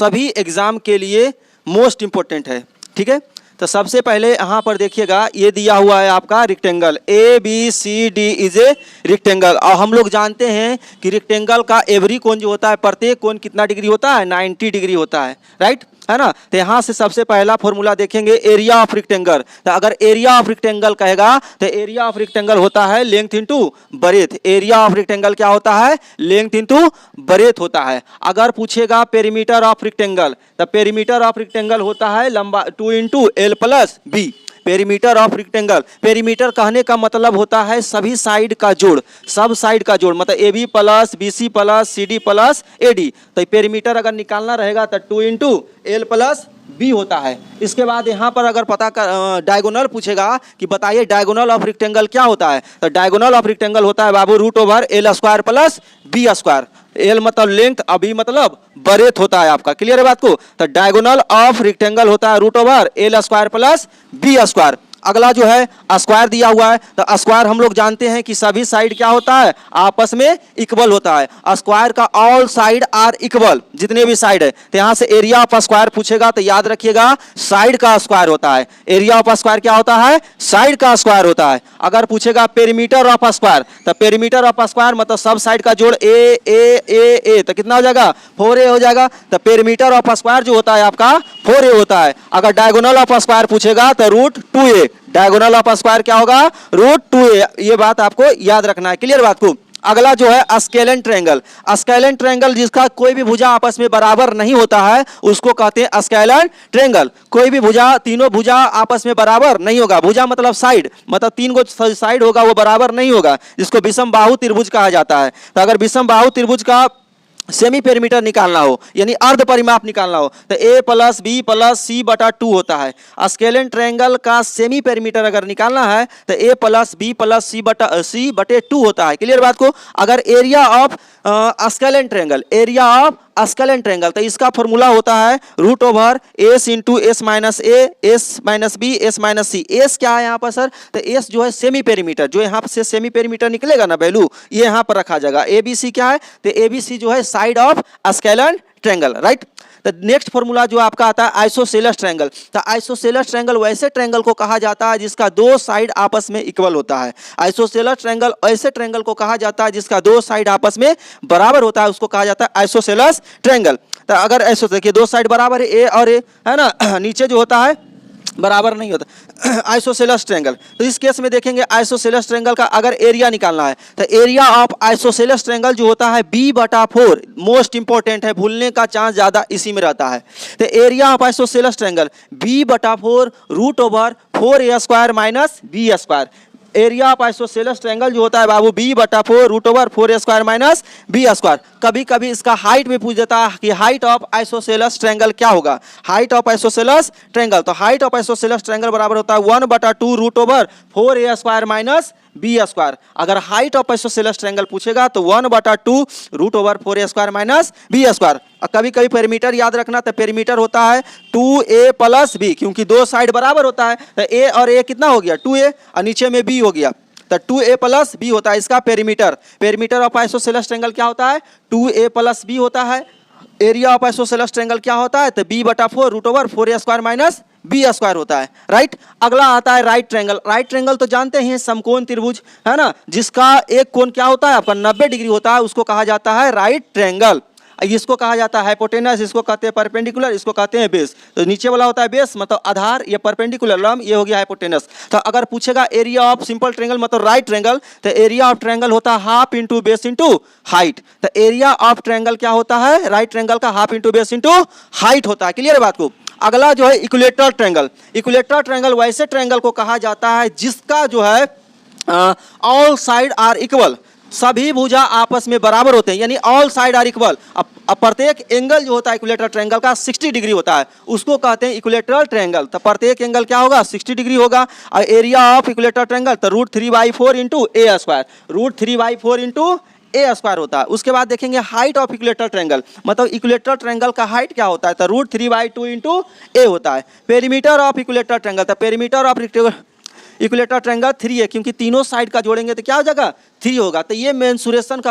सभी एग्जाम के लिए मोस्ट इंपॉर्टेंट है। ठीक है, तो सबसे पहले यहाँ पर देखिएगा, ये दिया हुआ है आपका rectangle A B C D is a rectangle. और हम लोग जानते हैं कि रेक्टेंगल का एवरी कोण जो होता है, प्रत्येक कोण कितना डिग्री होता है, 90 डिग्री होता है, राइट है ना। तो यहाँ से सबसे पहला फॉर्मूला देखेंगे एरिया ऑफ रेक्टेंगल। तो अगर एरिया ऑफ रेक्टेंगल कहेगा तो एरिया ऑफ रेक्टेंगल होता है length into breadth. Area of rectangle क्या होता है, लेंथ इंटू ब्रेथ होता है। अगर पूछेगा पेरीमीटर ऑफ रेक्टेंगल, तो पेरीमीटर ऑफ रेक्टेंगल होता है लंबा 2 into L plus B. Perimeter of rectangle, perimeter कहने का मतलब होता है सभी साइड का जोड़, सब साइड का जोड़, मतलब A B plus B C plus C D plus A D. तो पेरीमीटर अगर निकालना रहेगा तो 2 इंटू एल प्लस बी होता है। इसके बाद यहाँ पर अगर पता कर डायगोनल पूछेगा कि बताइए डायगोनल ऑफ रेक्टेंगल क्या होता है, तो डायगोनल ऑफ रेक्टेंगल होता है बाबू root over L square plus B square. L मतलब लेंथ, अभी मतलब ब्रेथ होता है आपका। क्लियर है बात को। तो डायगोनल ऑफ रेक्टेंगल होता है root over L square plus B square. अगला जो है स्क्वायर दिया हुआ है, तो स्क्वायर हम लोग जानते हैं कि सभी साइड क्या होता है, आपस में इक्वल होता है। स्क्वायर का ऑल साइड आर इक्वल, जितने भी साइड है। तो यहाँ से एरिया ऑफ स्क्वायर पूछेगा तो याद रखिएगा साइड का स्क्वायर होता है। एरिया ऑफ स्क्वायर क्या होता है, साइड का स्क्वायर होता है। अगर पूछेगा पेरीमीटर ऑफ स्क्वायर, तो पेरीमीटर ऑफ स्क्वायर मतलब सब साइड का जोड़ ए ए ए ए, तो कितना हो जाएगा, 4a हो जाएगा। तो पेरीमीटर ऑफ स्क्वायर जो होता है आपका 4a होता है। अगर डायगोनल ऑफ स्क्वायर पूछेगा तो root 2a। Diagonal of square क्या होगा, रूट 2a। ये बात आपको याद रखना है। क्लियर बात को। अगला जो है स्केलेन ट्रायंगल। स्केलेन ट्रायंगल जिसका कोई भी भुजा आपस में बराबर नहीं होता है उसको कहते हैं स्केलेन ट्रायंगल। कोई भी भुजा, तीनों भुजा आपस में बराबर नहीं होगा। भुजा मतलब साइड, मतलब 3 गो साइड होगा वो बराबर नहीं होगा, जिसको विषम बाहु त्रिभुज कहा जाता है। तो अगर विषम बाहु त्रिभुज का सेमी पेरीमीटर निकालना हो, यानी अर्ध परिमाप निकालना हो, तो A plus B plus C बटा 2 होता है। स्केलेन ट्रायंगल का सेमी पेरीमीटर अगर निकालना है तो A plus B plus C बटे 2 होता है। क्लियर बात को। अगर area of scalene triangle, area of scalene triangle, तो इसका फॉर्मूला होता है root over S into S minus A, S minus B, S minus C. S क्या है यहाँ पर सर, तो एस जो है सेमी पेरीमीटर, जो यहाँ से सेमी पेरीमीटर निकलेगा ना वैल्यू, ये यहाँ पर रखा जाएगा। ए बी सी क्या है, तो ए बी सी जो है side of scalene triangle, right. तो नेक्स्ट फॉर्मूला जो आपका आता है आइसोसेलेस ट्रायंगल। तो आइसोसेलेस ट्रायंगल वैसे ट्रायंगल को कहा जाता है जिसका 2 साइड आपस में इक्वल होता है। आइसोसेलेस ट्रायंगल ऐसे ट्रायंगल को कहा जाता है जिसका 2 साइड आपस में बराबर होता है, उसको कहा जाता है आइसोसेलेस ट्रायंगल। तो अगर ऐसे देखिए 2 साइड बराबर है, ए और ए है ना, नीचे जो होता है बराबर नहीं होता, आइसोसेलेस ट्रायंगल। तो इस केस में देखेंगे आइसोसेलेस ट्रायंगल का अगर एरिया निकालना है तो एरिया ऑफ आइसोसेलेस ट्रायंगल जो होता है b/4, मोस्ट इंपॉर्टेंट है, भूलने का चांस ज्यादा इसी में रहता है। तो area of isosceles triangle b/4 root over 4a square minus B square. Area of isosceles triangle जो होता है बाबू b/4 root over 4a square minus B square. कभी कभी इसका हाइट में पूछ देता है कि हाइट ऑफ आइसोसेलेस ट्रायंगल क्या होगा, हाइट ऑफ आइसोसेलेस ट्रायंगल। तो हाइट ऑफ आइसोसेलेस ट्रायंगल बराबर होता है 1/2 root over 4a square minus B square. अगर हाइट ऑफ आइसोसेलेस ट्रायंगल पूछेगा तो 1/2 root over 4a square minus B square. कभी कभी पेरीमीटर याद रखना, तो पेरीमीटर होता है 2a प्लस बी, क्योंकि 2 साइड बराबर होता है। तो a और a कितना हो गया, 2a, और नीचे में b हो गया, तो 2a प्लस बी होता है इसका perimeter. Perimeter of isosceles triangle क्या होता है, 2a प्लस बी होता है। एरिया ऑफ आइसोसेलेस ट्रायंगल क्या होता है, तो b/4 root over 4a square minus B square होता है, राइट। अगला आता है राइट ट्रायंगल। राइट ट्रायंगल तो जानते हैं समकोण त्रिभुज है ना, जिसका एक कोण क्या होता है आपका 90 डिग्री होता है, उसको कहा जाता है राइट ट्रायंगल। इसको कहा जाता है हाइपोटेनस, इसको कहते हैं परपेंडिकुलर, इसको कहते हैं बेस। तो नीचे वाला होता है बेस मतलब आधार, ये परपेंडिकुलर लंब, ये हो गया हाइपोटेनस। तो अगर पूछेगा एरिया ऑफ सिंपल ट्रायंगल मतलब राइट ट्रायंगल, तो एरिया ऑफ ट्रायंगल होता है half into base into height. तो एरिया ऑफ ट्रायंगल क्या होता है, राइट ट्रायंगल का half into base into height होता है। क्लियर है बात को। अगला जो है इक्विलेटरल ट्रायंगल। इक्विलेटरल ट्रायंगल वैसे ट्रायंगल को कहा जाता है जिसका जो है ऑल साइड आर इक्वल, सभी भुजा आपस में बराबर होते हैं, यानी ऑल साइड आर इक्वल। अब प्रत्येक एंगल जो होता है इक्विलेटरल ट्रायंगल का 60 डिग्री होता है, उसको कहते हैं इक्विलेटरल ट्रायंगल। तो प्रत्येक एंगल क्या होगा, 60 डिग्री होगा। और एरिया ऑफ इक्विलेटरल ट्रायंगल तो √3/4 इंटू ए स्क्वायर, √3/4 इंटू ए स्क्वायर होता है। उसके बाद देखेंगे हाइट ऑफ इक्विलेटरल ट्रायंगल, मतलब इक्विलेटरल ट्रायंगल का हाइट क्या होता है, तो √3/2 इंटू ए होता है। पेरीमीटर ऑफ इक्विलेटरल ट्रायंगल, तो पेरीमीटर ऑफ इक्विलेटरल ट्रायंगल 3 है, क्योंकि तीनों साइड का जोड़ेंगे तो क्या हो जाएगा, 3 होगा। तो ये मेंसुरेशन का